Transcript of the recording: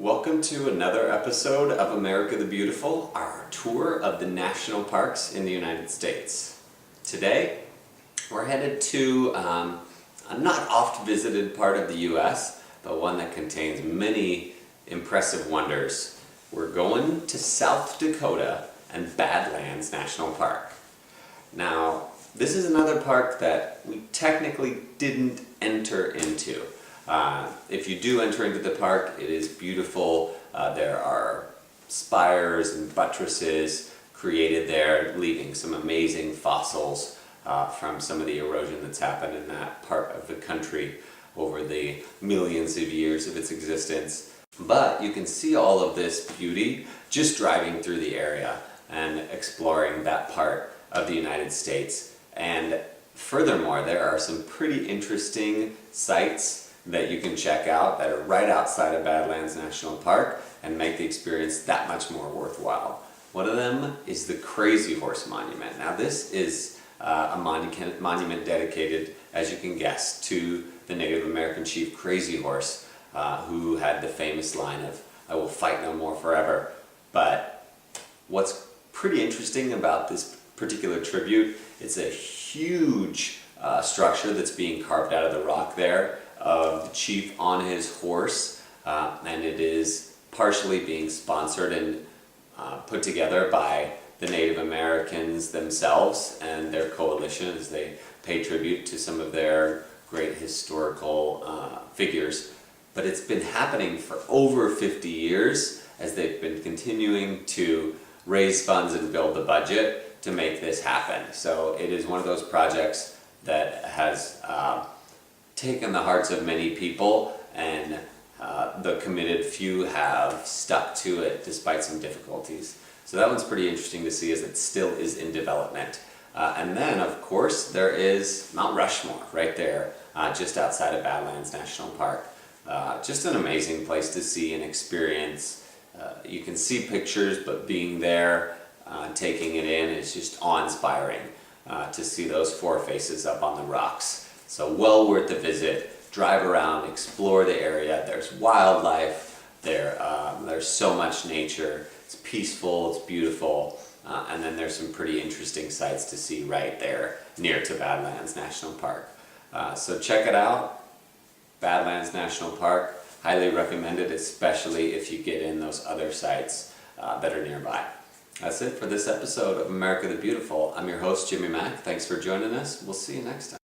Welcome to another episode of America the Beautiful, our tour of the national parks in the United States. Today, we're headed to a not oft visited part of the U.S., but one that contains many impressive wonders. We're going to South Dakota and Badlands National Park. Now, this is another park that we technically didn't enter into. If you do enter into the park, it is beautiful. There are spires and buttresses created there, leaving some amazing fossils from some of the erosion that's happened in that part of the country over the millions of years of its existence. But you can see all of this beauty just driving through the area and exploring that part of the United States. And furthermore, there are some pretty interesting sites that you can check out that are right outside of Badlands National Park and make the experience that much more worthwhile. One of them is the Crazy Horse Monument. Now this is a monument dedicated, as you can guess, to the Native American chief Crazy Horse, who had the famous line of, "I will fight no more forever." But what's pretty interesting about this particular tribute, it's a huge structure that's being carved out of the rock there of the chief on his horse, and it is partially being sponsored and put together by the Native Americans themselves and their coalition as they pay tribute to some of their great historical figures. But it's been happening for over 50 years as they've been continuing to raise funds and build the budget to make this happen. So it is one of those projects that has taken the hearts of many people, and the committed few have stuck to it despite some difficulties. So that one's pretty interesting to see as it still is in development. And then, of course, there is Mount Rushmore right there, just outside of Badlands National Park. Just an amazing place to see and experience. You can see pictures, but being there, taking it in is just awe-inspiring to see those four faces up on the rocks. So well worth the visit. Drive around, explore the area. There's wildlife. There's so much nature. It's peaceful, it's beautiful, and then there's some pretty interesting sights to see right there near to Badlands National Park. So check it out. Badlands National Park. Highly recommended, especially if you get in those other sites that are nearby. That's it for this episode of America the Beautiful. I'm your host, Jimmy Mack. Thanks for joining us. We'll see you next time.